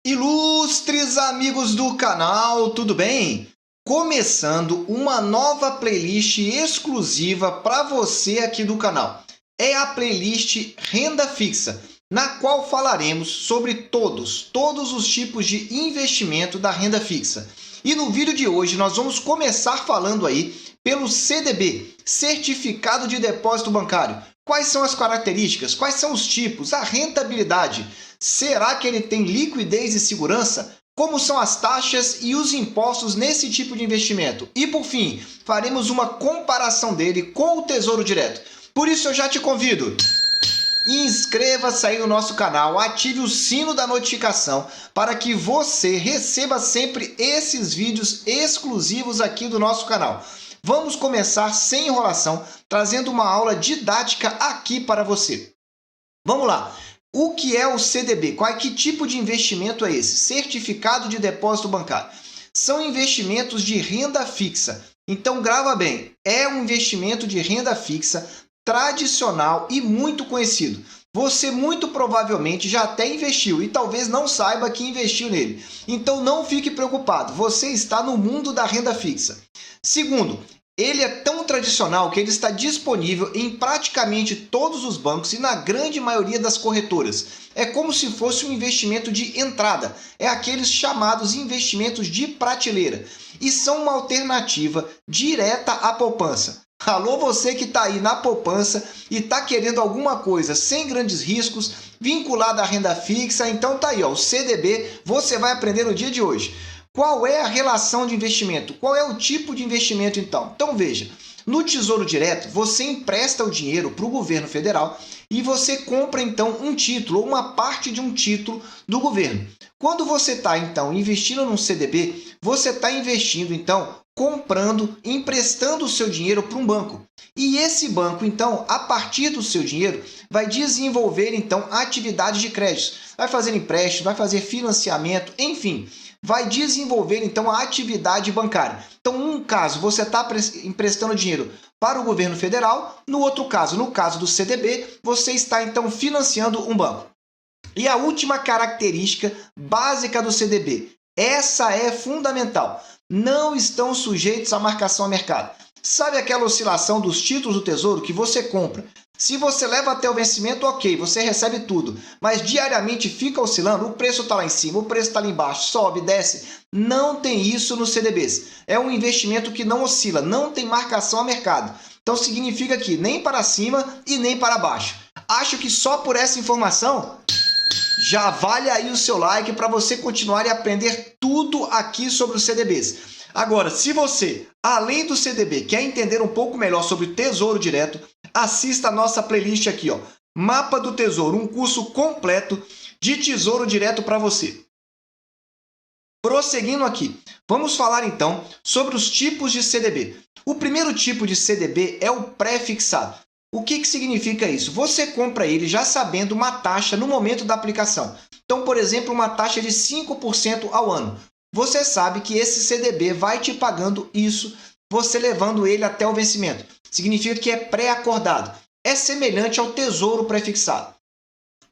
Ilustres amigos do canal, tudo bem? Começando uma nova playlist exclusiva para você aqui do canal. É a playlist Renda Fixa, na qual falaremos sobre todos os tipos de investimento da renda fixa. E no vídeo de hoje nós vamos começar falando aí pelo CDB, Certificado de Depósito Bancário. Quais são as características? Quais são os tipos? A rentabilidade? Será que ele tem liquidez e segurança? Como são as taxas e os impostos nesse tipo de investimento? E por fim, faremos uma comparação dele com o Tesouro Direto. Por isso eu já te convido. Inscreva-se aí no nosso canal, ative o sino da notificação para que você receba sempre esses vídeos exclusivos aqui do nosso canal. Vamos começar sem enrolação, trazendo uma aula didática aqui para você. Vamos lá. O que é o CDB? Que tipo de investimento é esse? Certificado de Depósito Bancário. São investimentos de renda fixa. Então grava bem, é um investimento de renda fixa tradicional e muito conhecido. Você muito provavelmente já até investiu e talvez não saiba que investiu nele. Então não fique preocupado, você está no mundo da renda fixa. Segundo, ele é tão tradicional que ele está disponível em praticamente todos os bancos e na grande maioria das corretoras. É como se fosse um investimento de entrada. É aqueles chamados investimentos de prateleira. E são uma alternativa direta à poupança. Alô, você que está aí na poupança e está querendo alguma coisa sem grandes riscos, vinculada à renda fixa, então tá aí, ó, o CDB, você vai aprender no dia de hoje. Qual é a relação de investimento? Qual é o tipo de investimento então? Então veja, no Tesouro Direto você empresta o dinheiro para o governo federal e você compra então um título ou uma parte de um título do governo. Quando você está então investindo num CDB, você está investindo então comprando, emprestando o seu dinheiro para um banco. E esse banco, então, a partir do seu dinheiro, vai desenvolver, então, atividades de crédito. Vai fazer empréstimo, vai fazer financiamento, enfim, vai desenvolver, então, a atividade bancária. Então, num caso, você está emprestando dinheiro para o governo federal, no outro caso, no caso do CDB, você está, então, financiando um banco. E a última característica básica do CDB, essa é fundamental. Não estão sujeitos à marcação a mercado. Sabe aquela oscilação dos títulos do Tesouro que você compra? Se você leva até o vencimento, ok, você recebe tudo. Mas diariamente fica oscilando, o preço está lá em cima, o preço está lá embaixo, sobe, desce. Não tem isso nos CDBs. É um investimento que não oscila, não tem marcação a mercado. Então significa que nem para cima e nem para baixo. Acho que só por essa informação já vale aí o seu like para você continuar e aprender tudo aqui sobre os CDBs. Agora, se você, além do CDB, quer entender um pouco melhor sobre o Tesouro Direto, assista a nossa playlist aqui, ó, Mapa do Tesouro, um curso completo de Tesouro Direto para você. Prosseguindo aqui, vamos falar então sobre os tipos de CDB. O primeiro tipo de CDB é o pré-fixado. O que significa isso? Você compra ele já sabendo uma taxa no momento da aplicação. Então, por exemplo, uma taxa de 5% ao ano. Você sabe que esse CDB vai te pagando isso, você levando ele até o vencimento. Significa que é pré-acordado. É semelhante ao Tesouro pré-fixado.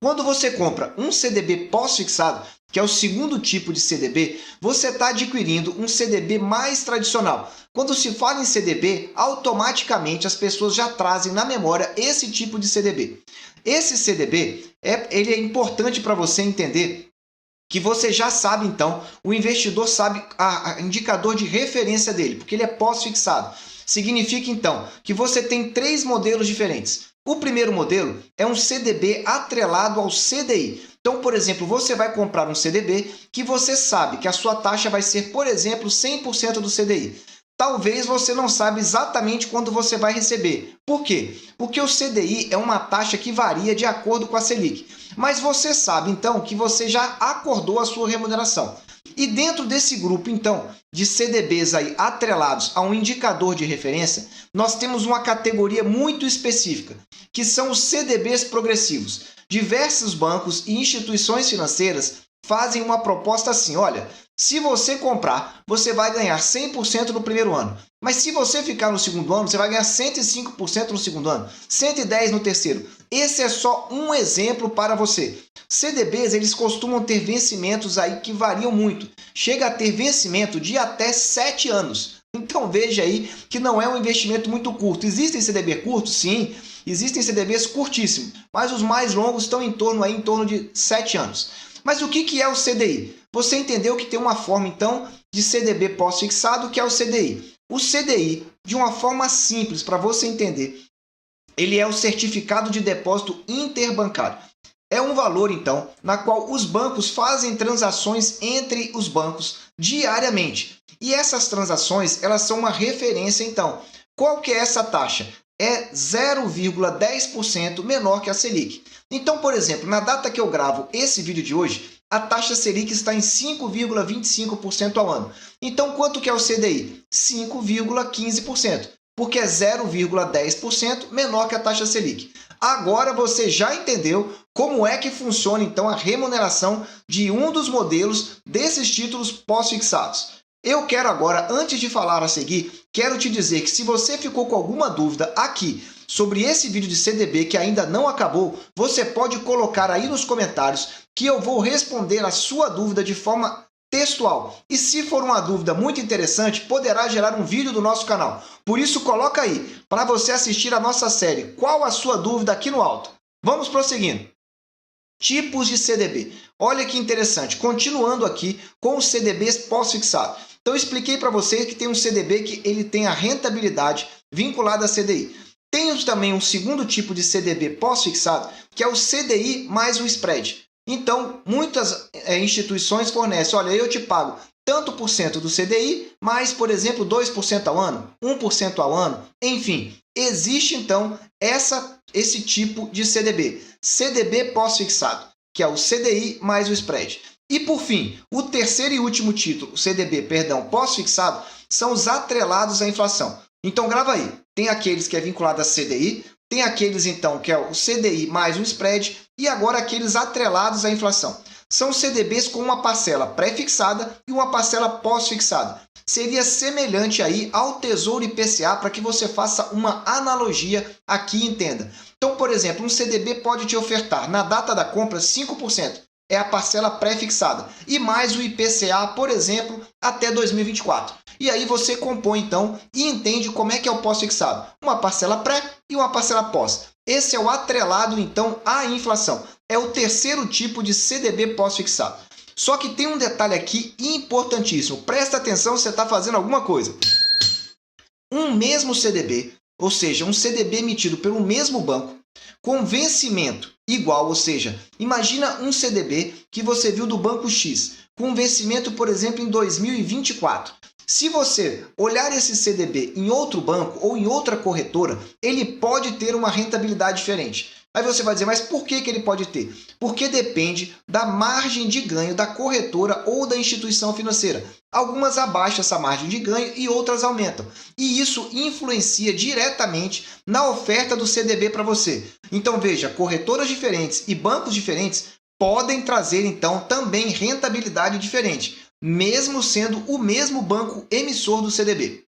Quando você compra um CDB pós-fixado, que é o segundo tipo de CDB, você está adquirindo um CDB mais tradicional. Quando se fala em CDB, automaticamente as pessoas já trazem na memória esse tipo de CDB. Esse CDB, ele é importante para você entender que você já sabe, então, o investidor sabe o indicador de referência dele, porque ele é pós-fixado. Significa, então, que você tem três modelos diferentes. O primeiro modelo é um CDB atrelado ao CDI. Então, por exemplo, você vai comprar um CDB que você sabe que a sua taxa vai ser, por exemplo, 100% do CDI. Talvez você não saiba exatamente quando você vai receber. Por quê? Porque o CDI é uma taxa que varia de acordo com a Selic. Mas você sabe, então, que você já acordou a sua remuneração. E dentro desse grupo, então, de CDBs aí atrelados a um indicador de referência, nós temos uma categoria muito específica, que são os CDBs progressivos. Diversos bancos e instituições financeiras fazem uma proposta assim, olha, se você comprar, você vai ganhar 100% no primeiro ano. Mas se você ficar no segundo ano, você vai ganhar 105% no segundo ano, 110% no terceiro. Esse é só um exemplo para você. CDBs, eles costumam ter vencimentos aí que variam muito. Chega a ter vencimento de até 7 anos. Então veja aí que não é um investimento muito curto. Existem CDB curtos? Sim. Existem CDBs curtíssimos, mas os mais longos estão em torno de 7 anos. Mas o que é o CDI? Você entendeu que tem uma forma, então, de CDB pós-fixado, que é o CDI. O CDI, de uma forma simples para você entender, ele é o certificado de depósito interbancário. É um valor, então, na qual os bancos fazem transações entre os bancos diariamente. E essas transações, elas são uma referência, então. Qual que é essa taxa? É 0,10% menor que a Selic. Então, por exemplo, na data que eu gravo esse vídeo de hoje, a taxa Selic está em 5,25% ao ano. Então, quanto que é o CDI? 5,15%, porque é 0,10% menor que a taxa Selic. Agora você já entendeu como é que funciona, então, a remuneração de um dos modelos desses títulos pós-fixados. Eu quero agora, antes de falar a seguir, quero te dizer que se você ficou com alguma dúvida aqui sobre esse vídeo de CDB que ainda não acabou, você pode colocar aí nos comentários que eu vou responder a sua dúvida de forma textual. E se for uma dúvida muito interessante, poderá gerar um vídeo do nosso canal. Por isso, coloca aí para você assistir a nossa série Qual a sua dúvida aqui no alto. Vamos prosseguindo. Tipos de CDB. Olha que interessante, continuando aqui com os CDBs pós-fixado. Então eu expliquei para você que tem um CDB que ele tem a rentabilidade vinculada a CDI. Temos também um segundo tipo de CDB pós-fixado, que é o CDI mais o spread. Então, muitas instituições fornecem, olha, eu te pago tanto por cento do CDI, mais, por exemplo, 2% ao ano, 1% ao ano, enfim. Existe, então, esse tipo de CDB, CDB pós-fixado, que é o CDI mais o spread. E, por fim, o terceiro e último título, CDB, pós-fixado, são os atrelados à inflação. Então, grava aí. Tem aqueles que é vinculado a CDI, tem aqueles, então, que é o CDI mais o spread, e agora aqueles atrelados à inflação. São CDBs com uma parcela pré-fixada e uma parcela pós-fixada. Seria semelhante aí ao Tesouro IPCA para que você faça uma analogia aqui e entenda. Então, por exemplo, um CDB pode te ofertar na data da compra 5%. É a parcela pré-fixada. E mais o IPCA, por exemplo, até 2024. E aí você compõe, então, e entende como é que é o pós-fixado. Uma parcela pré e uma parcela pós. Esse é o atrelado, então, à inflação. É o terceiro tipo de CDB pós-fixado. Só que tem um detalhe aqui importantíssimo. Presta atenção se você está fazendo alguma coisa. Um mesmo CDB, ou seja, um CDB emitido pelo mesmo banco, com vencimento igual, ou seja, imagina um CDB que você viu do Banco X, com vencimento, por exemplo, em 2024. Se você olhar esse CDB em outro banco ou em outra corretora, ele pode ter uma rentabilidade diferente. Aí você vai dizer, mas por que ele pode ter? Porque depende da margem de ganho da corretora ou da instituição financeira. Algumas abaixam essa margem de ganho e outras aumentam. E isso influencia diretamente na oferta do CDB para você. Então veja, corretoras diferentes e bancos diferentes podem trazer então também rentabilidade diferente, mesmo sendo o mesmo banco emissor do CDB.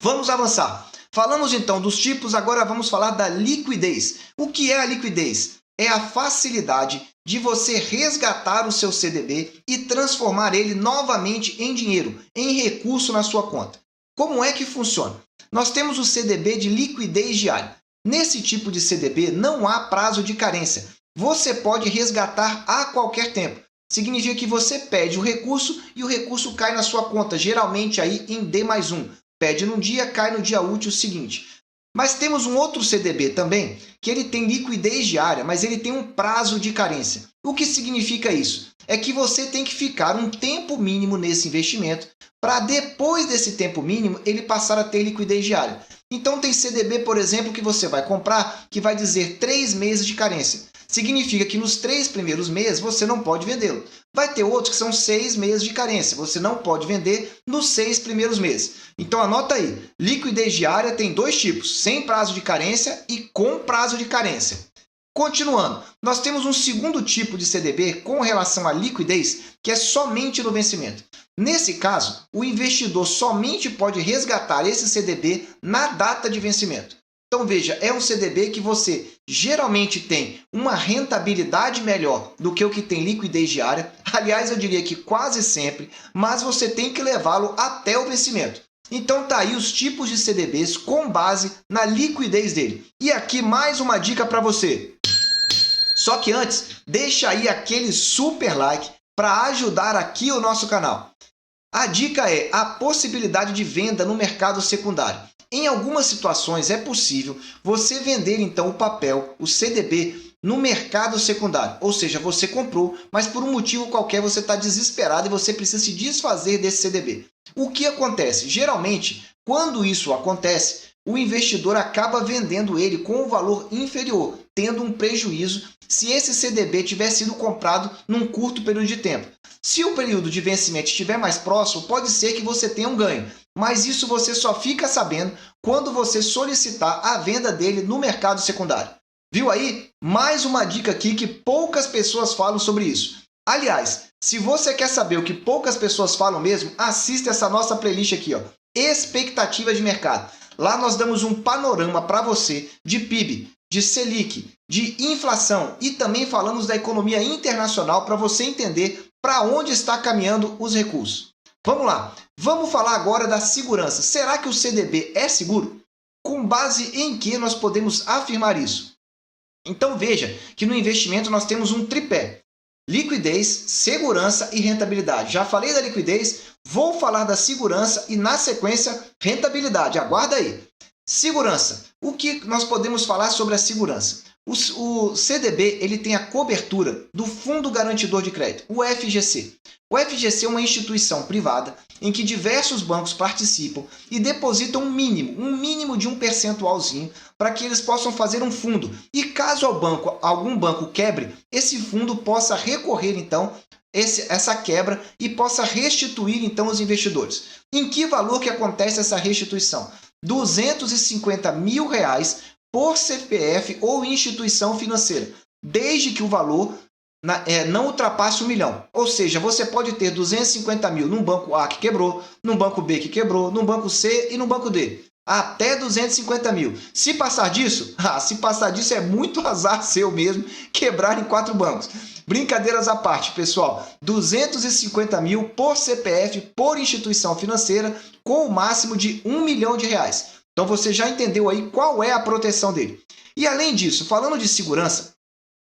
Vamos avançar. Falamos então dos tipos, agora vamos falar da liquidez. O que é a liquidez? É a facilidade de você resgatar o seu CDB e transformar ele novamente em dinheiro, em recurso na sua conta. Como é que funciona? Nós temos o CDB de liquidez diária. Nesse tipo de CDB não há prazo de carência. Você pode resgatar a qualquer tempo. Significa que você pede o recurso e o recurso cai na sua conta, geralmente aí em D+1. Pede num dia, cai no dia útil seguinte. Mas temos um outro CDB também, que ele tem liquidez diária, mas ele tem um prazo de carência. O que significa isso? É que você tem que ficar um tempo mínimo nesse investimento para depois desse tempo mínimo ele passar a ter liquidez diária. Então tem CDB, por exemplo, que você vai comprar que vai dizer 3 meses de carência. Significa que nos 3 primeiros meses você não pode vendê-lo. Vai ter outros que são 6 meses de carência. Você não pode vender nos 6 primeiros meses. Então anota aí, liquidez diária tem 2 tipos, sem prazo de carência e com prazo de carência. Continuando, nós temos um segundo tipo de CDB com relação à liquidez, que é somente no vencimento. Nesse caso, o investidor somente pode resgatar esse CDB na data de vencimento. Então veja, é um CDB que você geralmente tem uma rentabilidade melhor do que o que tem liquidez diária. Aliás, eu diria que quase sempre, mas você tem que levá-lo até o vencimento. Então tá aí os tipos de CDBs com base na liquidez dele. E aqui mais uma dica para você. Só que antes, deixa aí aquele super like para ajudar aqui o nosso canal. A dica é a possibilidade de venda no mercado secundário. Em algumas situações é possível você vender então o papel, o CDB, no mercado secundário. Ou seja, você comprou, mas por um motivo qualquer você está desesperado e você precisa se desfazer desse CDB. O que acontece? Geralmente, quando isso acontece, o investidor acaba vendendo ele com um valor inferior, tendo um prejuízo se esse CDB tiver sido comprado num curto período de tempo. Se o período de vencimento estiver mais próximo, pode ser que você tenha um ganho, mas isso você só fica sabendo quando você solicitar a venda dele no mercado secundário. Viu aí? Mais uma dica aqui que poucas pessoas falam sobre isso. Aliás, se você quer saber o que poucas pessoas falam mesmo, assista essa nossa playlist aqui, ó, Expectativas de Mercado. Lá nós damos um panorama para você de PIB, de Selic, de inflação e também falamos da economia internacional para você entender para onde está caminhando os recursos. Vamos lá, vamos falar agora da segurança. Será que o CDB é seguro? Com base em que nós podemos afirmar isso? Então veja que no investimento nós temos um tripé: liquidez, segurança e rentabilidade. Já falei da liquidez, vou falar da segurança e na sequência rentabilidade. Aguarda aí. Segurança. O que nós podemos falar sobre a segurança? O CDB ele tem a cobertura do Fundo Garantidor de Crédito, o FGC. O FGC é uma instituição privada em que diversos bancos participam e depositam um mínimo de um percentualzinho para que eles possam fazer um fundo. E caso algum banco quebre, esse fundo possa recorrer então essa quebra e possa restituir então os investidores. Em que valor que acontece essa restituição? R$250 mil por CPF ou instituição financeira, desde que o valor não ultrapasse 1 milhão. Ou seja, você pode ter 250 mil num banco A que quebrou, num banco B que quebrou, num banco C e num banco D. Até 250 mil. Se passar disso, é muito azar seu mesmo quebrar em 4 bancos. Brincadeiras à parte, pessoal. 250 mil por CPF, por instituição financeira, com o máximo de R$1 milhão. Então você já entendeu aí qual é a proteção dele. E além disso, falando de segurança,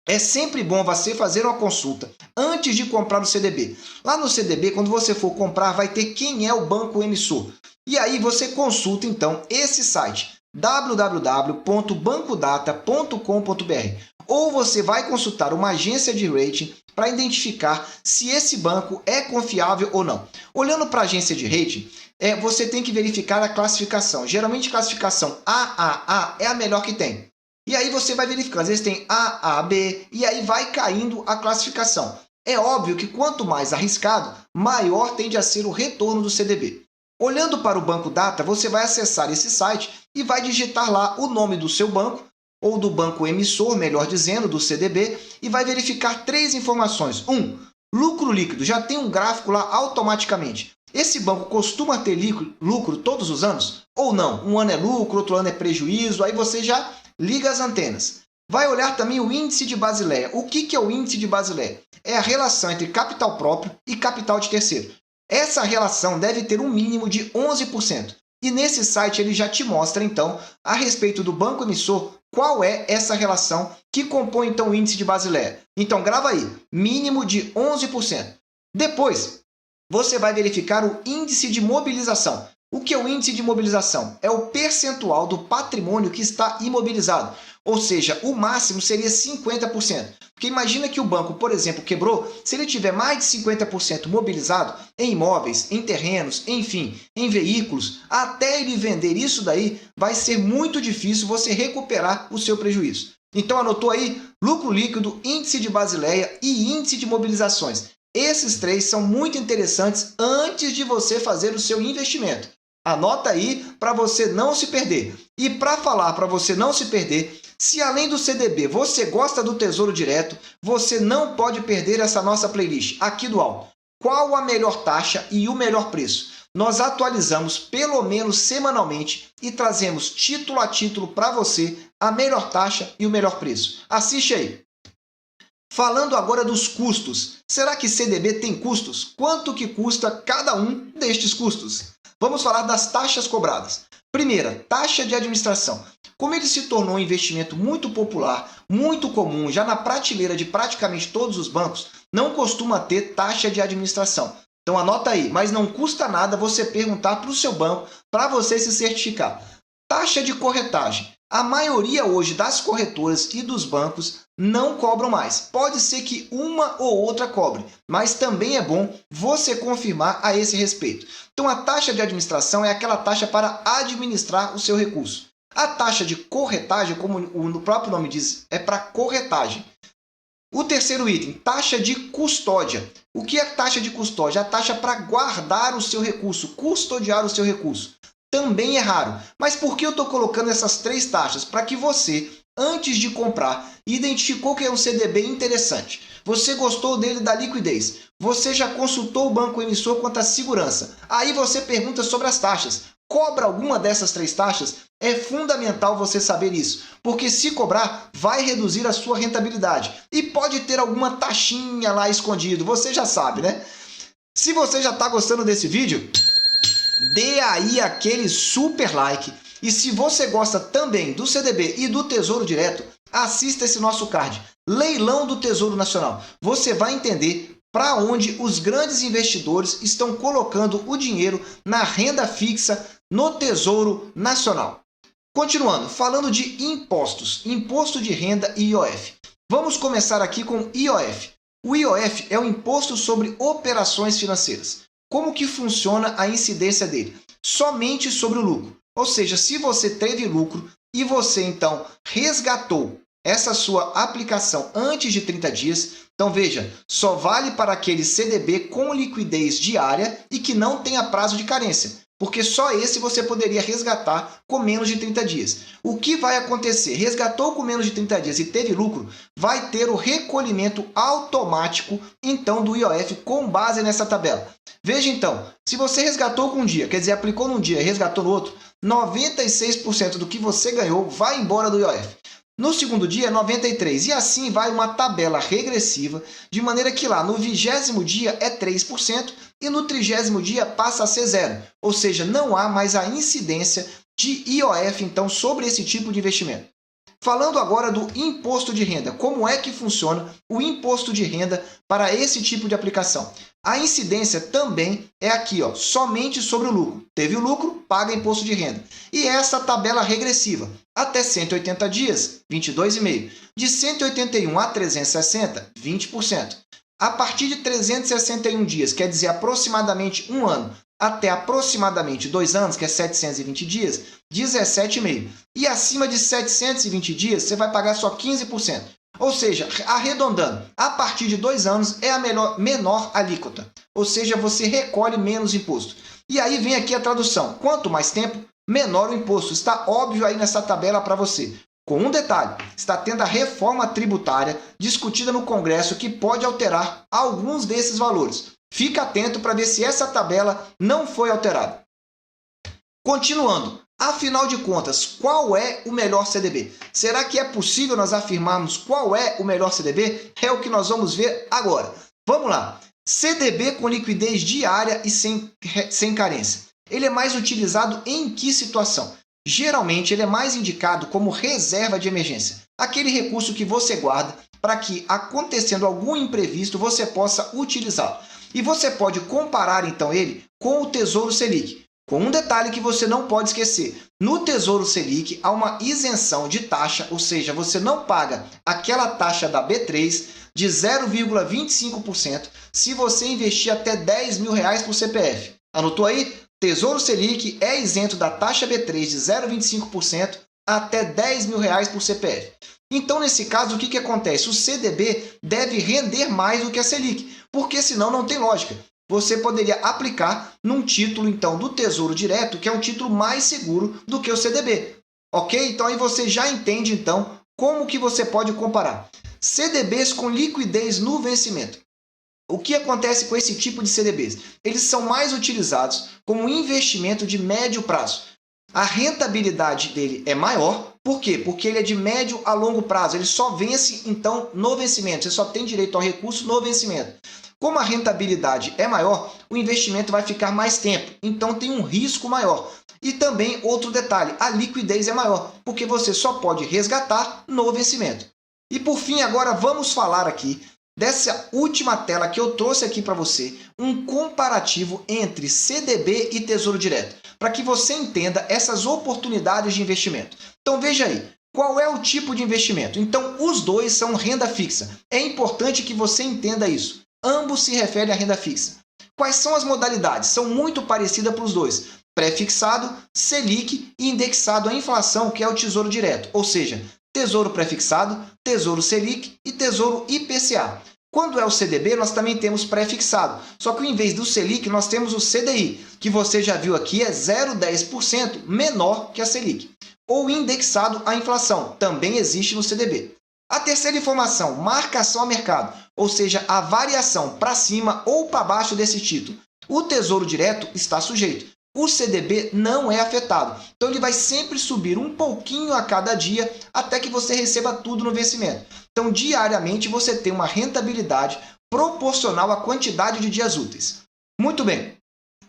é sempre bom você fazer uma consulta antes de comprar o CDB. Lá no CDB, quando você for comprar, vai ter quem é o banco emissor. E aí você consulta então esse site, www.bancodata.com.br, ou você vai consultar uma agência de rating para identificar se esse banco é confiável ou não. Olhando para a agência de rating, você tem que verificar a classificação. Geralmente classificação AAA é a melhor que tem. E aí você vai verificando, às vezes tem AAB e aí vai caindo a classificação. É óbvio que quanto mais arriscado, maior tende a ser o retorno do CDB. Olhando para o Banco Data, você vai acessar esse site e vai digitar lá o nome do seu banco, ou do banco emissor, melhor dizendo, do CDB, e vai verificar 3 informações. 1. Lucro líquido, já tem um gráfico lá automaticamente. Esse banco costuma ter lucro todos os anos? Ou não? Um ano é lucro, outro ano é prejuízo, aí você já liga as antenas. Vai olhar também o índice de Basileia. O que é o índice de Basileia? É a relação entre capital próprio e capital de terceiro. Essa relação deve ter um mínimo de 11%. E nesse site ele já te mostra, então, a respeito do banco emissor, qual é essa relação que compõe, então, o índice de Basileia. Então, grava aí, mínimo de 11%. Depois, você vai verificar o índice de mobilização. O que é o índice de mobilização? É o percentual do patrimônio que está imobilizado. Ou seja, o máximo seria 50%. Porque imagina que o banco, por exemplo, quebrou, se ele tiver mais de 50% mobilizado em imóveis, em terrenos, enfim, em veículos, até ele vender isso daí, vai ser muito difícil você recuperar o seu prejuízo. Então anotou aí? Lucro líquido, índice de Basileia e índice de mobilizações. Esses 3 são muito interessantes antes de você fazer o seu investimento. Anota aí para você não se perder. E para falar para você não se perder, Se além do CDB você gosta do Tesouro Direto, você não pode perder essa nossa playlist aqui do Alto. Qual a melhor taxa e o melhor preço? Nós atualizamos pelo menos semanalmente e trazemos título a título para você a melhor taxa e o melhor preço. Assiste aí. Falando agora dos custos. Será que CDB tem custos? Quanto que custa cada um destes custos? Vamos falar das taxas cobradas. Primeira, taxa de administração. Como ele se tornou um investimento muito popular, muito comum, já na prateleira de praticamente todos os bancos, não costuma ter taxa de administração. Então anota aí, mas não custa nada você perguntar para o seu banco para você se certificar. Taxa de corretagem. A maioria hoje das corretoras e dos bancos não cobram mais. Pode ser que uma ou outra cobre, mas também é bom você confirmar a esse respeito. Então a taxa de administração é aquela taxa para administrar o seu recurso. A taxa de corretagem, como o próprio nome diz, é para corretagem. O terceiro item, taxa de custódia. O que é taxa de custódia? A taxa para guardar o seu recurso, custodiar o seu recurso. Também é raro. Mas por que eu estou colocando essas três taxas? Para que você, antes de comprar, identificou que é um CDB interessante. Você gostou dele da liquidez. Você já consultou o banco emissor quanto à segurança. Aí você pergunta sobre as taxas. Cobra alguma dessas três taxas? É fundamental você saber isso, porque se cobrar, vai reduzir a sua rentabilidade. E pode ter alguma taxinha lá escondido, você já sabe, né? Se você já está gostando desse vídeo, dê aí aquele super like. E se você gosta também do CDB e do Tesouro Direto, assista esse nosso card, Leilão do Tesouro Nacional. Você vai entender para onde os grandes investidores estão colocando o dinheiro na renda fixa no Tesouro Nacional. Continuando, falando de impostos, imposto de renda e IOF. Vamos começar aqui com IOF. O IOF é o Imposto sobre Operações Financeiras. Como que funciona a incidência dele? Somente sobre o lucro. Ou seja, se você teve lucro e você então resgatou essa sua aplicação antes de 30 dias, então veja, só vale para aquele CDB com liquidez diária e que não tenha prazo de carência, porque só esse você poderia resgatar com menos de 30 dias. O que vai acontecer? Resgatou com menos de 30 dias e teve lucro, vai ter o recolhimento automático então do IOF com base nessa tabela. Veja então, se você resgatou com um dia, quer dizer, aplicou num dia e resgatou no outro, 96% do que você ganhou vai embora do IOF. No segundo dia, 93%. E assim vai uma tabela regressiva, de maneira que lá no 20º dia é 3% e no 30º dia passa a ser 0%. Ou seja, não há mais a incidência de IOF, então, sobre esse tipo de investimento. Falando agora do imposto de renda. Como é que funciona o imposto de renda para esse tipo de aplicação? A incidência também é aqui, ó, somente sobre o lucro. Teve o lucro, paga imposto de renda. E essa tabela regressiva. Até 180 dias, 22,5%. De 181 a 360, 20%. A partir de 361 dias, quer dizer aproximadamente um ano, até aproximadamente 2 anos, que é 720 dias, 17,5%. E acima de 720 dias, você vai pagar só 15%. Ou seja, arredondando, a partir de 2 anos é a menor alíquota. Ou seja, você recolhe menos imposto. E aí vem aqui a tradução. Quanto mais tempo, menor o imposto. Está óbvio aí nessa tabela para você. Com um detalhe, está tendo a reforma tributária discutida no Congresso que pode alterar alguns desses valores. Fica atento para ver se essa tabela não foi alterada. Continuando, afinal de contas, qual é o melhor CDB? Será que é possível nós afirmarmos qual é o melhor CDB? É o que nós vamos ver agora. Vamos lá. CDB com liquidez diária e sem carência. Ele é mais utilizado em que situação? Geralmente, ele é mais indicado como reserva de emergência. Aquele recurso que você guarda para que, acontecendo algum imprevisto, você possa utilizá-lo. E você pode comparar, então, ele com o Tesouro Selic. Com um detalhe que você não pode esquecer. No Tesouro Selic, há uma isenção de taxa, ou seja, você não paga aquela taxa da B3 de 0,25% se você investir até R$10 mil por CPF. Anotou aí? Tesouro Selic é isento da taxa B3 de 0,25% até R$10 mil por CPF. Então, nesse caso, o que acontece? O CDB deve render mais do que a Selic, porque senão não tem lógica. Você poderia aplicar num título, então, do Tesouro Direto, que é um título mais seguro do que o CDB. Ok? Então, aí você já entende, então, Como que você pode comparar? CDBs com liquidez no vencimento. O que acontece com esse tipo de CDBs? Eles são mais utilizados como investimento de médio prazo. A rentabilidade dele é maior. Por quê? Porque ele é de médio a longo prazo. Ele só vence, então, no vencimento. Você só tem direito ao recurso no vencimento. Como a rentabilidade é maior, o investimento vai ficar mais tempo. Então, tem um risco maior. E também, outro detalhe, a liquidez é maior, porque você só pode resgatar no vencimento. E por fim, agora vamos falar aqui dessa última tela que eu trouxe aqui para você, um comparativo entre CDB e Tesouro Direto, para que você entenda essas oportunidades de investimento. Então veja aí, qual é o tipo de investimento? Então os dois são renda fixa. É importante que você entenda isso. Ambos se referem à renda fixa. Quais são as modalidades? São muito parecidas para os dois. Pré-fixado, Selic e indexado à inflação, que é o Tesouro Direto, ou seja, Tesouro Pré-fixado, Tesouro Selic e Tesouro IPCA. Quando é o CDB, nós também temos pré-fixado, só que em vez do Selic, nós temos o CDI, que você já viu aqui é 0,10% menor que a Selic. Ou indexado à inflação, também existe no CDB. A terceira informação, marcação a mercado, ou seja, a variação para cima ou para baixo desse título. O Tesouro Direto está sujeito. O CDB não é afetado, então ele vai sempre subir um pouquinho a cada dia até que você receba tudo no vencimento. Então, diariamente, você tem uma rentabilidade proporcional à quantidade de dias úteis. Muito bem,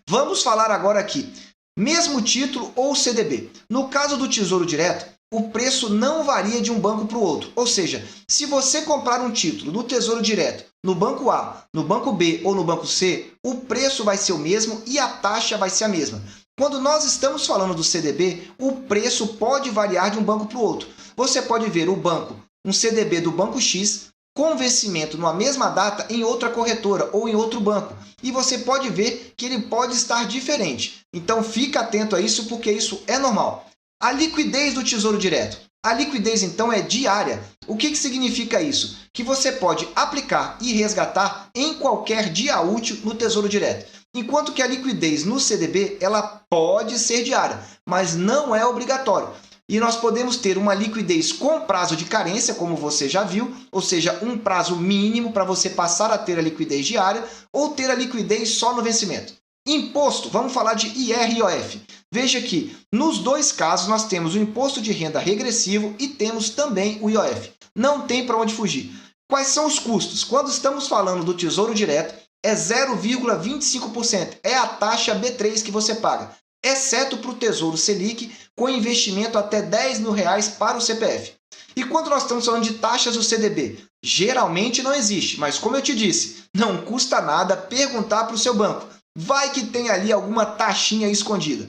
vamos falar agora aqui, mesmo título ou CDB. No caso do Tesouro Direto, o preço não varia de um banco para o outro. Ou seja, se você comprar um título no Tesouro Direto, no banco A, no banco B ou no banco C, o preço vai ser o mesmo e a taxa vai ser a mesma. Quando nós estamos falando do CDB, o preço pode variar de um banco para o outro. Você pode ver um CDB do banco X com vencimento numa mesma data em outra corretora ou em outro banco. E você pode ver que ele pode estar diferente. Então fica atento a isso porque isso é normal. A liquidez do Tesouro Direto. A liquidez, então, é diária. O que significa isso? Que você pode aplicar e resgatar em qualquer dia útil no Tesouro Direto. Enquanto que a liquidez no CDB, ela pode ser diária, mas não é obrigatório. E nós podemos ter uma liquidez com prazo de carência, como você já viu, ou seja, um prazo mínimo para você passar a ter a liquidez diária, ou ter a liquidez só no vencimento. Imposto, vamos falar de IR e IOF. Veja que, nos dois casos, nós temos o imposto de renda regressivo e temos também o IOF. Não tem para onde fugir. Quais são os custos? Quando estamos falando do Tesouro Direto, é 0,25%. É a taxa B3 que você paga, exceto para o Tesouro Selic, com investimento até R$10 mil para o CPF. E quando nós estamos falando de taxas do CDB, geralmente não existe, mas como eu te disse, não custa nada perguntar para o seu banco. Vai que tem ali alguma taxinha escondida.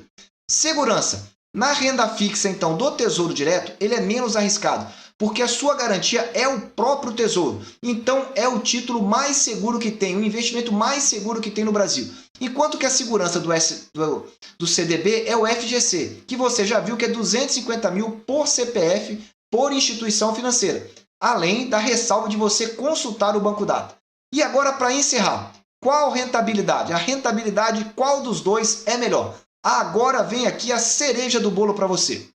Segurança. Na renda fixa, então, do Tesouro Direto, ele é menos arriscado, porque a sua garantia é o próprio Tesouro. Então, é o título mais seguro que tem, o investimento mais seguro que tem no Brasil. Enquanto que a segurança do CDB é o FGC, que você já viu que é 250 mil por CPF, por instituição financeira, além da ressalva de você consultar o Banco Data. E agora, para encerrar, qual rentabilidade? A rentabilidade, qual dos dois é melhor? Agora vem aqui a cereja do bolo para você.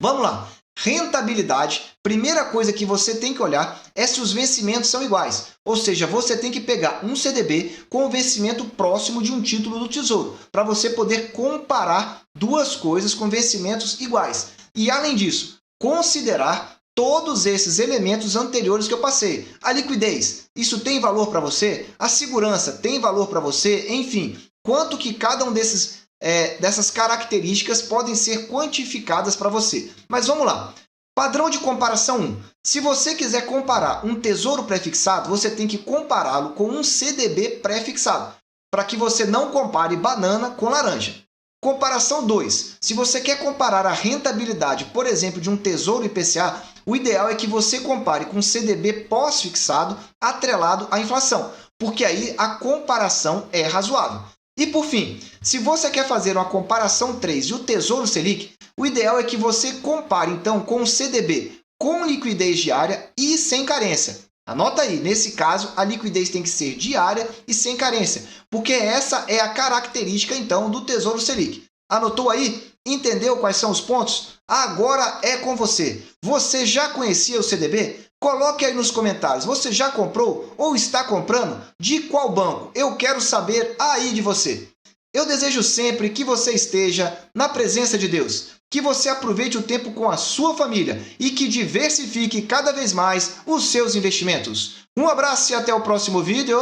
Vamos lá. Rentabilidade, primeira coisa que você tem que olhar é se os vencimentos são iguais. Ou seja, você tem que pegar um CDB com o vencimento próximo de um título do Tesouro, para você poder comparar duas coisas com vencimentos iguais. E além disso, considerar todos esses elementos anteriores que eu passei. A liquidez, isso tem valor para você? A segurança tem valor para você? Enfim, quanto que cada um dessas características podem ser quantificadas para você. Mas vamos lá. Padrão de comparação 1. Se você quiser comparar um tesouro pré-fixado, você tem que compará-lo com um CDB pré-fixado, para que você não compare banana com laranja. Comparação 2. Se você quer comparar a rentabilidade, por exemplo, de um tesouro IPCA, o ideal é que você compare com um CDB pós-fixado atrelado à inflação, porque aí a comparação é razoável. E por fim, se você quer fazer uma comparação 3 e o Tesouro Selic, o ideal é que você compare então com o CDB com liquidez diária e sem carência. Anota aí, nesse caso a liquidez tem que ser diária e sem carência, porque essa é a característica então do Tesouro Selic. Anotou aí? Entendeu quais são os pontos? Agora é com você. Você já conhecia o CDB? Coloque aí nos comentários. Você já comprou ou está comprando? De qual banco? Eu quero saber aí de você. Eu desejo sempre que você esteja na presença de Deus, que você aproveite o tempo com a sua família e que diversifique cada vez mais os seus investimentos. Um abraço e até o próximo vídeo.